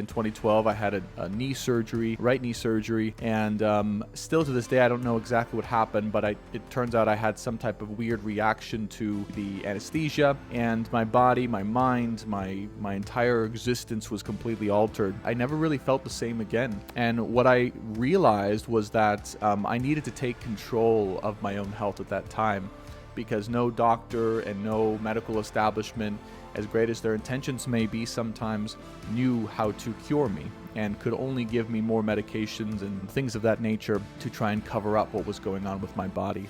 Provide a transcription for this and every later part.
In 2012, I had a knee surgery, right knee surgery, and still to this day, I don't know exactly what happened, but it turns out I had some type of weird reaction to the anesthesia, and my body, my mind, my entire existence was completely altered. I never really felt the same again, and what I realized was that I needed to take control of my own health at that time, because no doctor and no medical establishment, as great as their intentions may be, sometimes knew how to cure me and could only give me more medications and things of that nature to try and cover up what was going on with my body.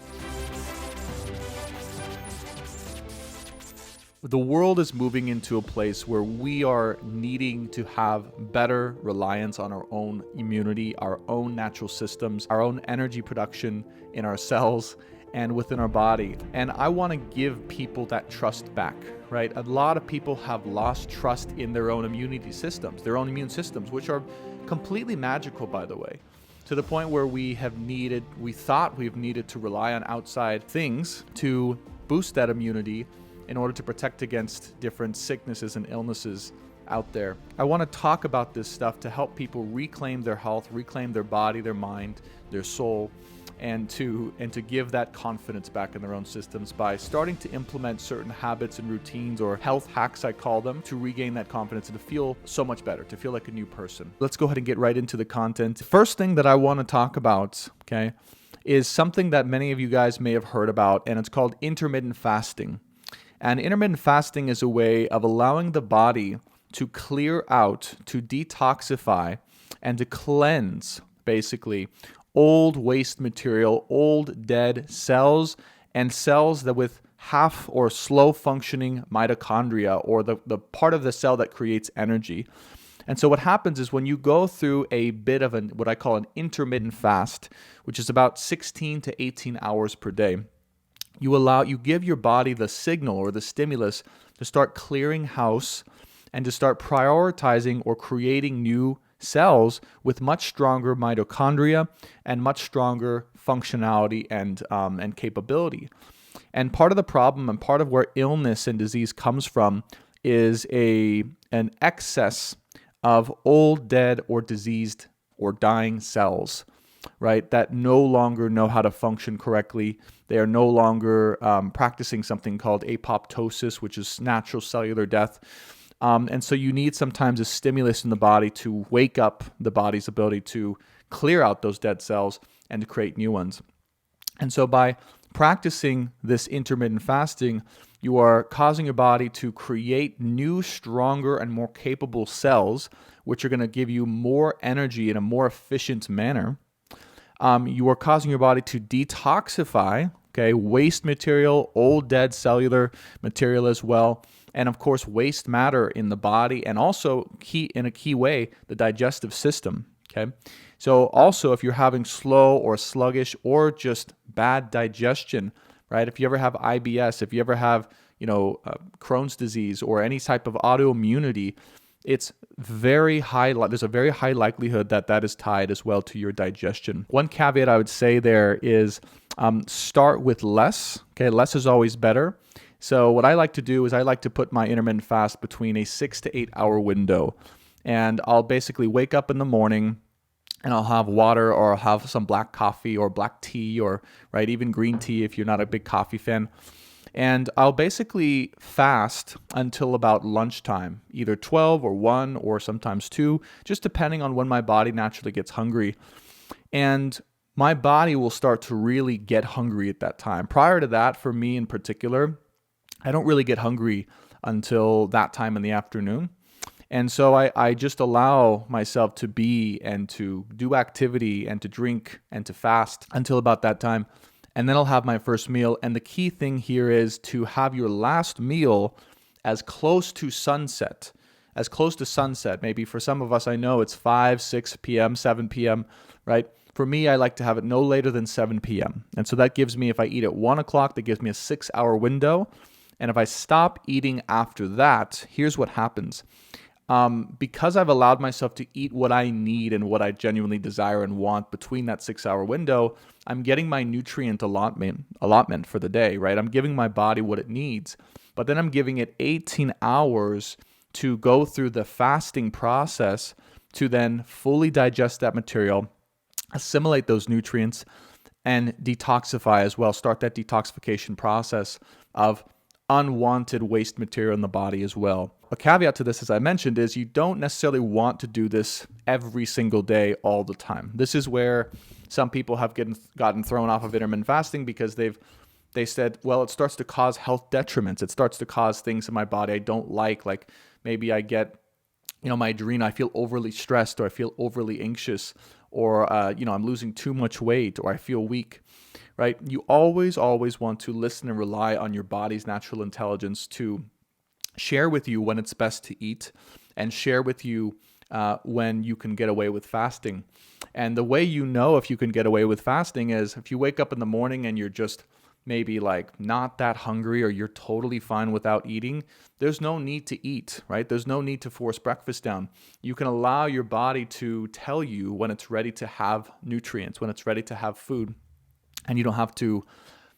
The world is moving into a place where we are needing to have better reliance on our own immunity, our own natural systems, our own energy production in our cells and within our body. And I want to give people that trust back, right? A lot of people have lost trust in their own immunity systems, their own immune systems, which are completely magical, by the way, to the point where we thought we've needed to rely on outside things to boost that immunity in order to protect against different sicknesses and illnesses out there. I want to talk about this stuff to help people reclaim their health, reclaim their body, their mind, their soul, and to give that confidence back in their own systems by starting to implement certain habits and routines, or health hacks I call them, to regain that confidence and to feel so much better, to feel like a new person. Let's go ahead and get right into the content. First thing that I want to talk about, okay, is something that many of you guys may have heard about, and it's called intermittent fasting. And intermittent fasting is a way of allowing the body to clear out, to detoxify, and to cleanse, basically, old waste material, old dead cells, and cells that with half or slow functioning mitochondria, or the part of the cell that creates energy. And so what happens is when you go through a bit of what I call an intermittent fast, which is about 16 to 18 hours per day, you give your body the signal or the stimulus to start clearing house and to start prioritizing or creating new cells with much stronger mitochondria and much stronger functionality and capability. And part of the problem and part of where illness and disease comes from is an excess of old, dead, or diseased or dying cells, right, that no longer know how to function correctly. They are no longer practicing something called apoptosis, which is natural cellular death. And so you need sometimes a stimulus in the body to wake up the body's ability to clear out those dead cells and to create new ones. And so by practicing this intermittent fasting, you are causing your body to create new, stronger, and more capable cells, which are going to give you more energy in a more efficient manner. You are causing your body to detoxify, waste material, old dead cellular material as well, and of course waste matter in the body, and also in a key way, the digestive system. So also if you're having slow or sluggish or just bad digestion, right? If you ever have IBS, if you ever have Crohn's disease or any type of autoimmunity, it's there's a very high likelihood that is tied as well to your digestion. One caveat I would say there is start with less. Less is always better. So what I like to do is I like to put my intermittent fast between a 6 to 8 hour window. And I'll basically wake up in the morning and I'll have water, or I'll have some black coffee or black tea, or even green tea if you're not a big coffee fan. And I'll basically fast until about lunchtime, either 12 or 1 or sometimes 2, just depending on when my body naturally gets hungry. And my body will start to really get hungry at that time. Prior to that, for me in particular, I don't really get hungry until that time in the afternoon. And so I just allow myself to be and to do activity and to drink and to fast until about that time. And then I'll have my first meal. And the key thing here is to have your last meal as close to sunset. Maybe for some of us, I know it's 5, 6 p.m., 7 p.m., right? For me, I like to have it no later than 7 p.m. And so that gives me, if I eat at 1 o'clock, that gives me a 6-hour window. And if I stop eating after that, here's what happens. Because I've allowed myself to eat what I need and what I genuinely desire and want between that 6-hour window, I'm getting my nutrient allotment for the day, right? I'm giving my body what it needs, but then I'm giving it 18 hours to go through the fasting process to then fully digest that material, assimilate those nutrients, and detoxify as well. Start that detoxification process of unwanted waste material in the body as well. A caveat to this, as I mentioned, is you don't necessarily want to do this every single day all the time. This is where some people have gotten thrown off of intermittent fasting because they said, well, it starts to cause health detriments. It starts to cause things in my body I don't like maybe I get, my adrenal, I feel overly stressed, or I feel overly anxious, or, I'm losing too much weight, or I feel weak, right? You always want to listen and rely on your body's natural intelligence to share with you when it's best to eat, and share with you when you can get away with fasting. And the way you know if you can get away with fasting is if you wake up in the morning and you're just maybe like not that hungry, or you're totally fine without eating, there's no need to eat, right? There's no need to force breakfast down. You can allow your body to tell you when it's ready to have nutrients, when it's ready to have food, and you don't have to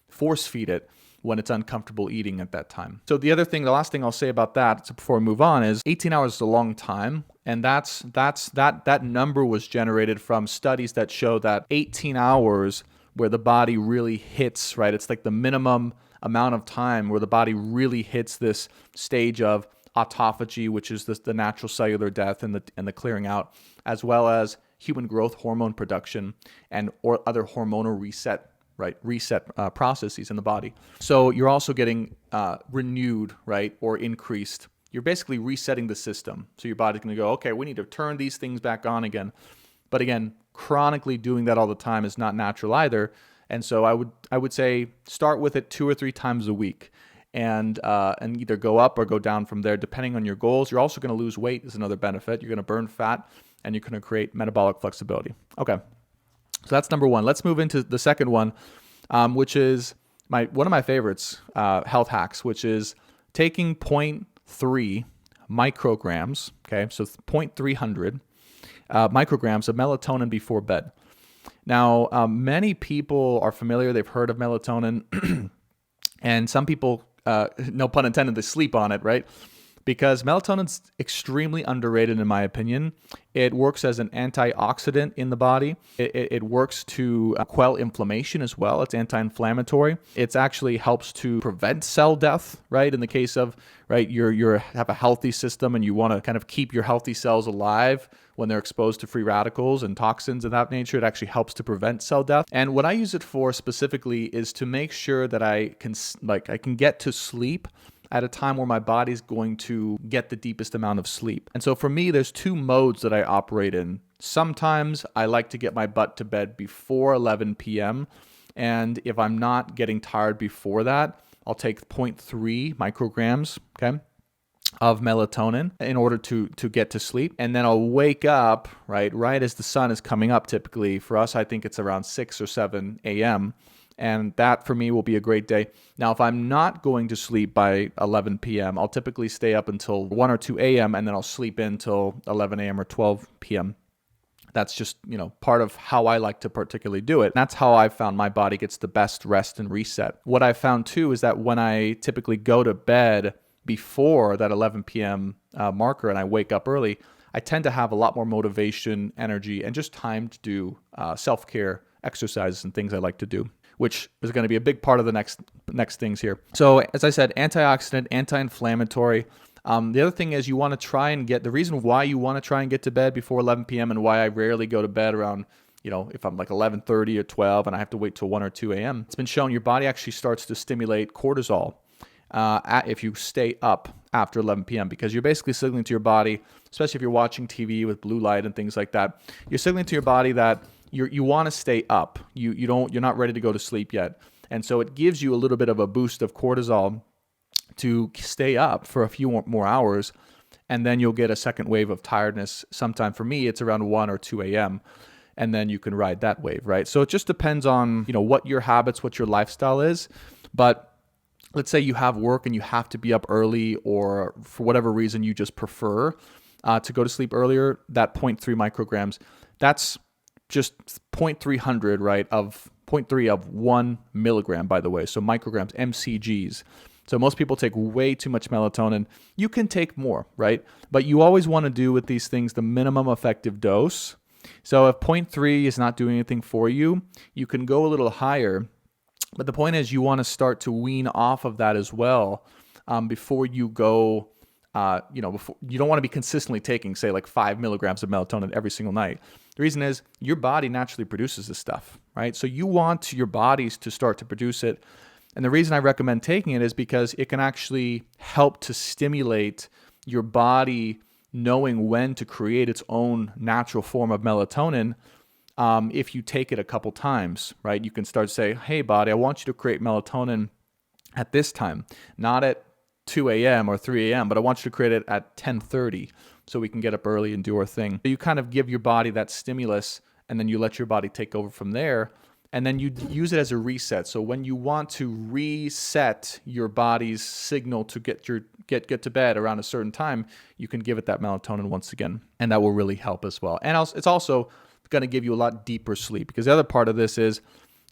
force feed it when it's uncomfortable eating at that time. So the last thing I'll say about that, so before I move on, is 18 hours is a long time. And that number was generated from studies that show that 18 hours where the body really hits, right? It's like the minimum amount of time where the body really hits this stage of autophagy, which is the natural cellular death and the clearing out, as well as human growth hormone production or other hormonal reset processes in the body. So you're also getting renewed, right, or increased. You're basically resetting the system. So your body's going to go, okay, we need to turn these things back on again. But again, chronically doing that all the time is not natural either. And so I would say start with it 2 or 3 times a week, and either go up or go down from there, depending on your goals. You're also going to lose weight is another benefit. You're going to burn fat, and you're going to create metabolic flexibility. Okay, so that's number one. Let's move into the second one, which is one of my favorites, health hacks, which is taking 0.3 micrograms. Okay, so 0.300 micrograms of melatonin before bed. Now, many people are familiar. They've heard of melatonin, and some people, no pun intended, they sleep on it, right? Because melatonin's extremely underrated, in my opinion. It works as an antioxidant in the body. It works to quell inflammation as well. It's anti-inflammatory. It actually helps to prevent cell death, right? In the case of, right, you have a healthy system and you want to kind of keep your healthy cells alive when they're exposed to free radicals and toxins of that nature. It actually helps to prevent cell death. And what I use it for specifically is to make sure that I can get to sleep at a time where my body's going to get the deepest amount of sleep. And so for me, there's 2 modes that I operate in. Sometimes I like to get my butt to bed before 11 p.m. And if I'm not getting tired before that, I'll take 0.3 micrograms, okay, of melatonin in order to get to sleep. And then I'll wake up, right as the sun is coming up. Typically for us, I think it's around 6 or 7 a.m., and that for me will be a great day. Now, if I'm not going to sleep by 11 p.m., I'll typically stay up until 1 or 2 a.m. and then I'll sleep in till 11 a.m. or 12 p.m. That's just, part of how I like to particularly do it. That's how I've found my body gets the best rest and reset. What I found too is that when I typically go to bed before that 11 p.m. Marker and I wake up early, I tend to have a lot more motivation, energy, and just time to do self-care exercises and things I like to do, which is going to be a big part of the next things here. So as I said, antioxidant, anti-inflammatory. The other thing is you want to try and the reason why you want to try and get to bed before 11 p.m. and why I rarely go to bed around, if I'm like 11:30 or 12 and I have to wait till 1 or 2 a.m. It's been shown your body actually starts to stimulate cortisol if you stay up after 11 p.m. because you're basically signaling to your body, especially if you're watching TV with blue light and things like that, you're signaling to your body that you want to stay up. You're not ready to go to sleep yet. And so it gives you a little bit of a boost of cortisol to stay up for a few more hours, and then you'll get a second wave of tiredness. Sometime for me, it's around 1 or 2 a.m., and then you can ride that wave, right? So it just depends on, what your habits, what your lifestyle is. But let's say you have work and you have to be up early, or for whatever reason you just prefer to go to sleep earlier, that 0.3 micrograms, that's just 0.300, right, of 0.3 of 1 milligram, by the way. So micrograms, mcgs. So most people take way too much melatonin. You can take more, right? But you always want to do with these things the minimum effective dose. So if 0.3 is not doing anything for you, you can go a little higher. But the point is you want to start to wean off of that as well before you go, before, you don't want to be consistently taking, say, like 5 milligrams of melatonin every single night. The reason is your body naturally produces this stuff, right? So you want your bodies to start to produce it. And the reason I recommend taking it is because it can actually help to stimulate your body knowing when to create its own natural form of melatonin. If you take it a couple times, right? You can start to say, hey, body, I want you to create melatonin at this time, not at 2 a.m. or 3 a.m., but I want you to create it at 10:30 so we can get up early and do our thing. So you kind of give your body that stimulus, and then you let your body take over from there, and then you use it as a reset. So when you want to reset your body's signal to get to bed around a certain time, you can give it that melatonin once again, and that will really help as well. And it's also going to give you a lot deeper sleep, because the other part of this is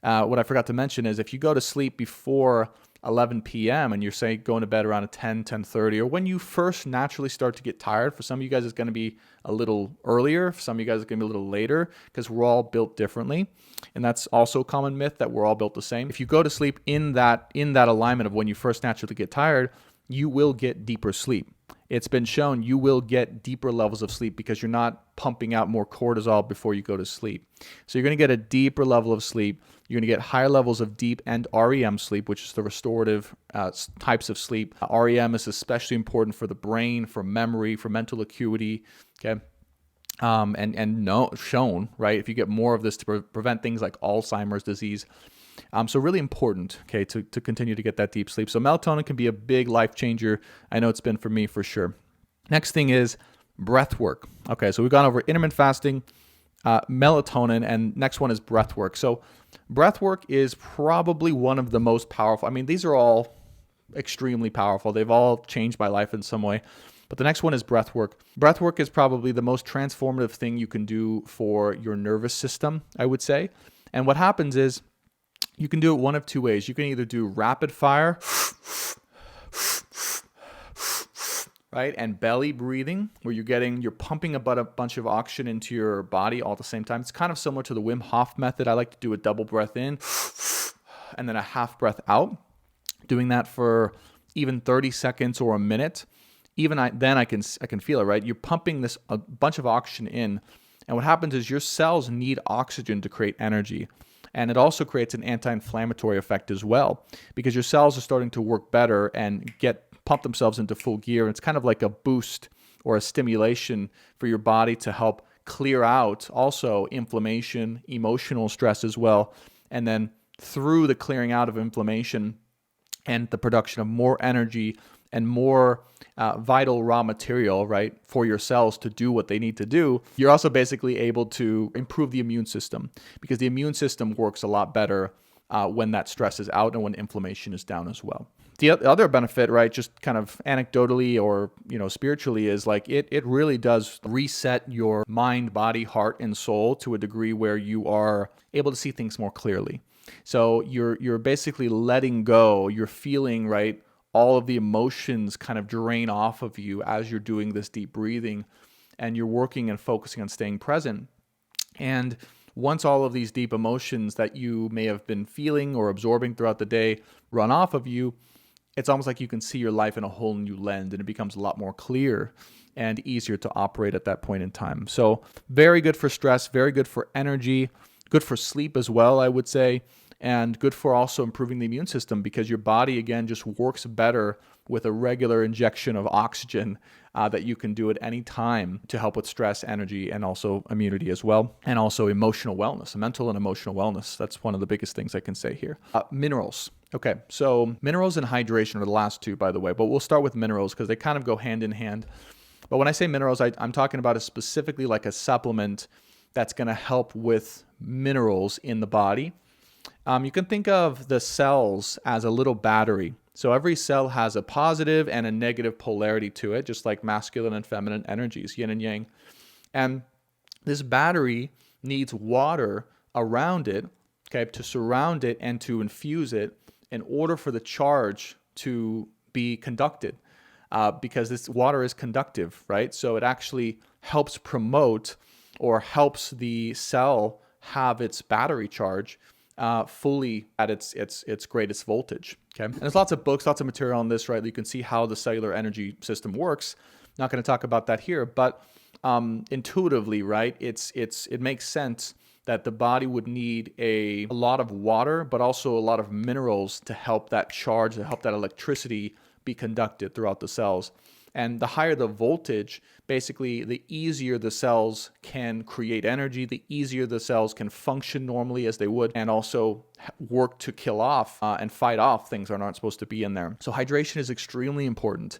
what I forgot to mention is if you go to sleep before 11 p.m. and you're saying going to bed around 10:30, or when you first naturally start to get tired. For some of you guys, it's going to be a little earlier. For some of you guys, it's going to be a little later, because we're all built differently. And that's also a common myth, that we're all built the same. If you go to sleep in that alignment of when you first naturally get tired, you will get deeper sleep. It's been shown you will get deeper levels of sleep because you're not pumping out more cortisol before you go to sleep. So you're going to get a deeper level of sleep. You're going to get higher levels of deep and REM sleep, which is the restorative types of sleep. REM is especially important for the brain, for memory, for mental acuity. Okay. Shown, right? If you get more of this to prevent things like Alzheimer's disease. So really important, okay, to continue to get that deep sleep. So melatonin can be a big life changer. I know it's been for me for sure. Next thing is breath work. Okay, so we've gone over intermittent fasting, melatonin, and next one is breath work. So breath work is probably one of the most powerful. I mean, these are all extremely powerful. They've all changed my life in some way. But the next one is breath work. Breath work is probably the most transformative thing you can do for your nervous system, I would say. And what happens is you can do it one of two ways. You can either do rapid fire, right, and belly breathing, where you're pumping a bunch of oxygen into your body all at the same time. It's kind of similar to the Wim Hof method. I like to do a double breath in and then a half breath out. Doing that for even 30 seconds or a minute. Then I can feel it, right? You're pumping a bunch of oxygen in, and what happens is your cells need oxygen to create energy. And it also creates an anti-inflammatory effect as well, because your cells are starting to work better and pump themselves into full gear. It's kind of like a boost or a stimulation for your body to help clear out also inflammation, emotional stress as well. And then through the clearing out of inflammation and the production of more energy and more vital raw material, right, for your cells to do what they need to do, you're also basically able to improve the immune system, because the immune system works a lot better when that stress is out and when inflammation is down as well. The other benefit, right, just kind of anecdotally or spiritually, is like it really does reset your mind, body, heart, and soul to a degree where you are able to see things more clearly. So you're basically letting go. You're feeling, right, all of the emotions kind of drain off of you as you're doing this deep breathing, and you're working and focusing on staying present. And once all of these deep emotions that you may have been feeling or absorbing throughout the day run off of you, it's almost like you can see your life in a whole new lens, and it becomes a lot more clear and easier to operate at that point in time. So very good for stress, very good for energy, good for sleep as well, I would say. And good for also improving the immune system, because your body, again, just works better with a regular injection of oxygen that you can do at any time to help with stress, energy, and also immunity as well. And also emotional wellness, mental and emotional wellness. That's one of the biggest things I can say here. Minerals. Okay, so minerals and hydration are the last two, by the way, but we'll start with minerals because they kind of go hand in hand. But when I say minerals, I'm talking about specifically like a supplement that's going to help with minerals in the body. You can think of the cells as a little battery. So every cell has a positive and a negative polarity to it, just like masculine and feminine energies, yin and yang. And this battery needs water around it, okay, to surround it and to infuse it in order for the charge to be conducted because this water is conductive, right? So it actually helps promote or helps the cell have its battery charge fully at its greatest voltage. Okay, and there's lots of books, lots of material on this, right? You can see how the cellular energy system works. Not going to talk about that here, but intuitively, right? It makes sense that the body would need a lot of water, but also a lot of minerals to help that charge, to help that electricity be conducted throughout the cells. And the higher the voltage, basically, the easier the cells can create energy, the easier the cells can function normally as they would, and also work to kill off and fight off things that aren't supposed to be in there. So hydration is extremely important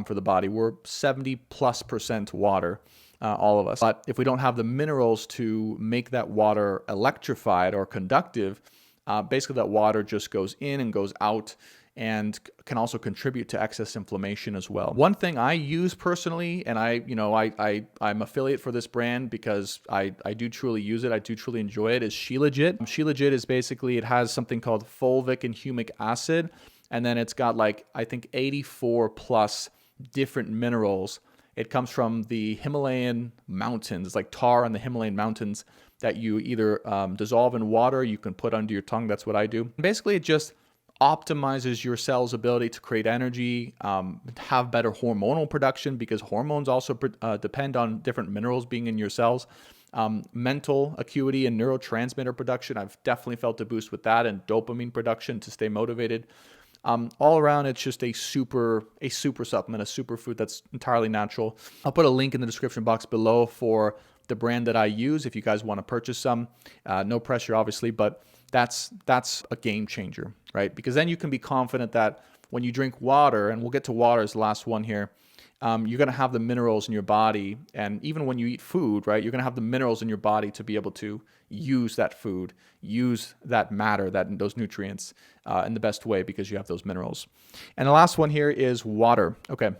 for the body. We're 70+% water. All of us. But if we don't have the minerals to make that water electrified or conductive, basically that water just goes in and goes out and can also contribute to excess inflammation as well. One thing I use personally, and I'm affiliate for this brand because I do truly use it, I do truly enjoy it, is Shilajit. Shilajit is basically, it has something called fulvic and humic acid, and then it's got like, I think 84 plus different minerals. It comes from the Himalayan mountains. It's like tar on the Himalayan mountains that you either dissolve in water, you can put under your tongue. That's what I do. Basically, it just optimizes your cell's ability to create energy, have better hormonal production, because hormones also depend on different minerals being in your cells. Mental acuity and neurotransmitter production, I've definitely felt a boost with that, and dopamine production to stay motivated. All around, it's just a super supplement, a superfood that's entirely natural. I'll put a link in the description box below for the brand that I use if you guys want to purchase some. No pressure, obviously, but that's a game changer, right? Because then you can be confident that when you drink water, and we'll get to water as the last one here, you're going to have the minerals in your body. And even when you eat food, right, you're going to have the minerals in your body to be able to use that food, use that matter, those nutrients in the best way, because you have those minerals. And the last one here is water. Okay.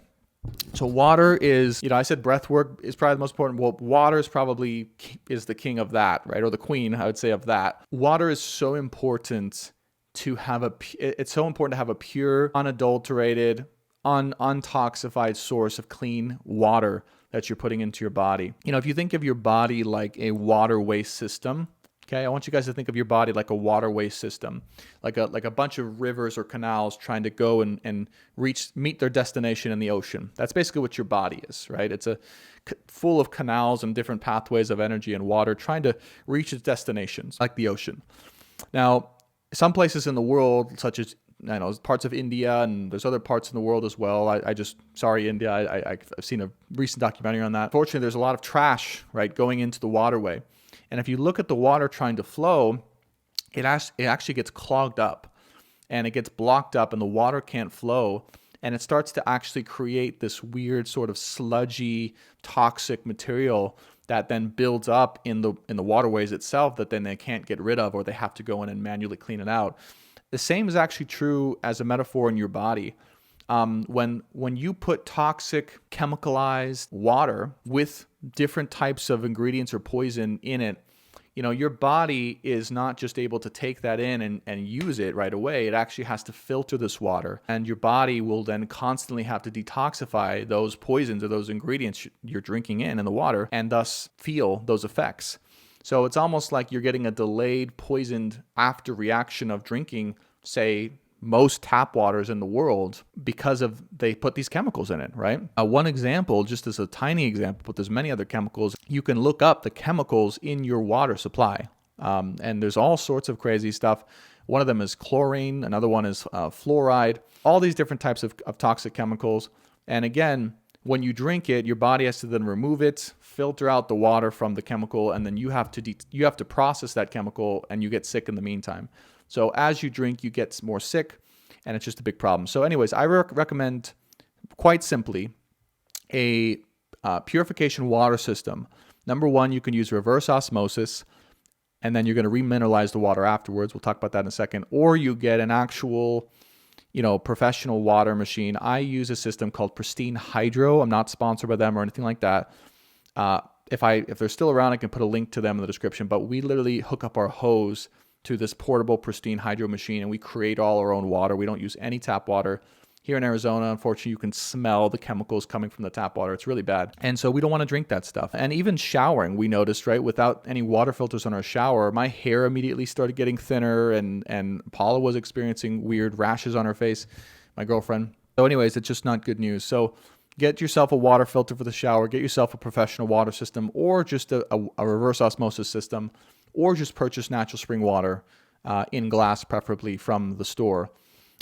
So water is, I said breath work is probably the most important. Well, water is the king of that, right? Or the queen, I would say, of that. Water is so important to have it's so important to have a pure, unadulterated, untoxified source of clean water that you're putting into your body. If you think of your body like a waterway system, okay, I want you guys to think of your body like a waterway system, like a bunch of rivers or canals trying to go and meet their destination in the ocean. That's basically what your body is, right? It's full of canals and different pathways of energy and water trying to reach its destinations, like the ocean. Now, some places in the world, such as parts of India, and there's other parts in the world as well. Sorry, India. I've seen a recent documentary on that. Fortunately, there's a lot of trash, right, going into the waterway. And if you look at the water trying to flow, it actually gets clogged up and it gets blocked up, and the water can't flow. And it starts to actually create this weird sort of sludgy, toxic material that then builds up in the waterways itself that then they can't get rid of, or they have to go in and manually clean it out. The same is actually true as a metaphor in your body. When you put toxic, chemicalized water with different types of ingredients or poison in it, your body is not just able to take that in and use it right away. It actually has to filter this water, and your body will then constantly have to detoxify those poisons or those ingredients you're drinking in the water, and thus feel those effects. So it's almost like you're getting a delayed, poisoned after reaction of drinking, say, most tap waters in the world, because they put these chemicals in it, right? One example, just as a tiny example, but there's many other chemicals. You can look up the chemicals in your water supply, and there's all sorts of crazy stuff. One of them is chlorine, another one is fluoride, all these different types of toxic chemicals. And again, when you drink it, your body has to then remove it, filter out the water from the chemical, and then you have to process that chemical, and you get sick in the meantime. So as you drink, you get more sick, and it's just a big problem. So anyways, I recommend, quite simply, a purification water system. Number one, you can use reverse osmosis, and then you're going to remineralize the water afterwards. We'll talk about that in a second. Or you get an actual, professional water machine. I use a system called Pristine Hydro. I'm not sponsored by them or anything like that. If they're still around, I can put a link to them in the description. But we literally hook up our hose to this portable, pristine hydro machine, and we create all our own water. We don't use any tap water. Here in Arizona, unfortunately, you can smell the chemicals coming from the tap water. It's really bad. And so we don't want to drink that stuff. And even showering, we noticed, right? Without any water filters on our shower, my hair immediately started getting thinner, and Paula was experiencing weird rashes on her face, my girlfriend. So anyways, it's just not good news. So get yourself a water filter for the shower, get yourself a professional water system, or just a reverse osmosis system, or just purchase natural spring water in glass, preferably from the store.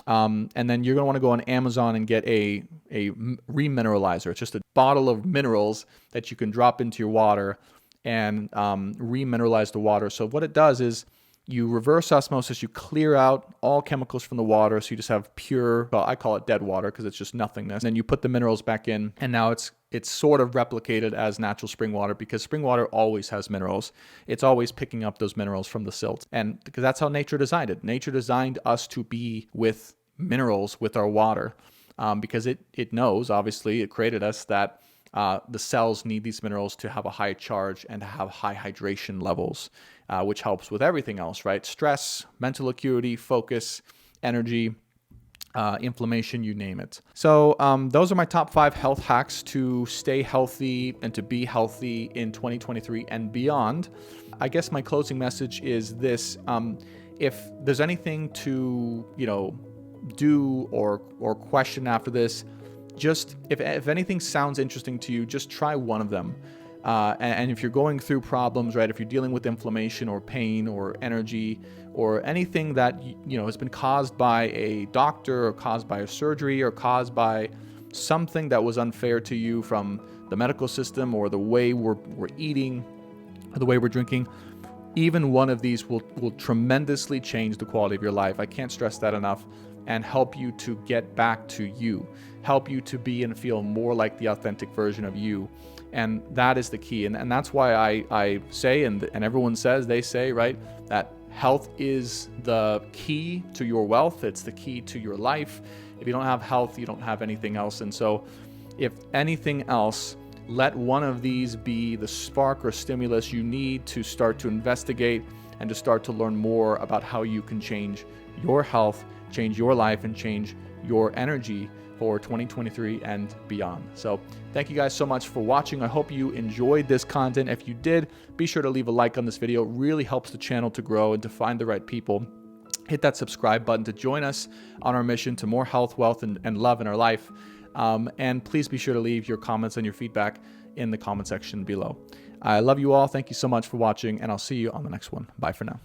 And then you're going to want to go on Amazon and get a remineralizer. It's just a bottle of minerals that you can drop into your water and remineralize the water. So what it does is you reverse osmosis, you clear out all chemicals from the water, so you just have pure, well, I call it dead water because it's just nothingness. And then you put the minerals back in, and now it's sort of replicated as natural spring water, because spring water always has minerals. It's always picking up those minerals from the silt. And because that's how nature designed it. Nature designed us to be with minerals with our water, because it knows, obviously, it created us, that the cells need these minerals to have a high charge and to have high hydration levels, which helps with everything else, right? Stress, mental acuity, focus, energy, inflammation, you name it. So those are my top 5 health hacks to stay healthy and to be healthy in 2023 and beyond. I guess my closing message is this. If there's anything to, do or question after this, just if anything sounds interesting to you, just try one of them. And if you're going through problems, right, if you're dealing with inflammation or pain or energy or anything that has been caused by a doctor or caused by a surgery or caused by something that was unfair to you from the medical system or the way we're eating or the way we're drinking, even one of these will tremendously change the quality of your life. I can't stress that enough. And help you to get back to you, help you to be and feel more like the authentic version of you. And that is the key. And that's why I say, and everyone says, they say, right, that health is the key to your wealth. It's the key to your life. If you don't have health, you don't have anything else. And so if anything else, let one of these be the spark or stimulus you need to start to investigate and to start to learn more about how you can change your health, change your life, and change your energy for 2023 and beyond. So thank you guys so much for watching. I hope you enjoyed this content. If you did, be sure to leave a like on this video. It really helps the channel to grow and to find the right people. Hit that subscribe button to join us on our mission to more health, wealth, and love in our life. And please be sure to leave your comments and your feedback in the comment section below. I love you all. Thank you so much for watching, and I'll see you on the next one. Bye for now.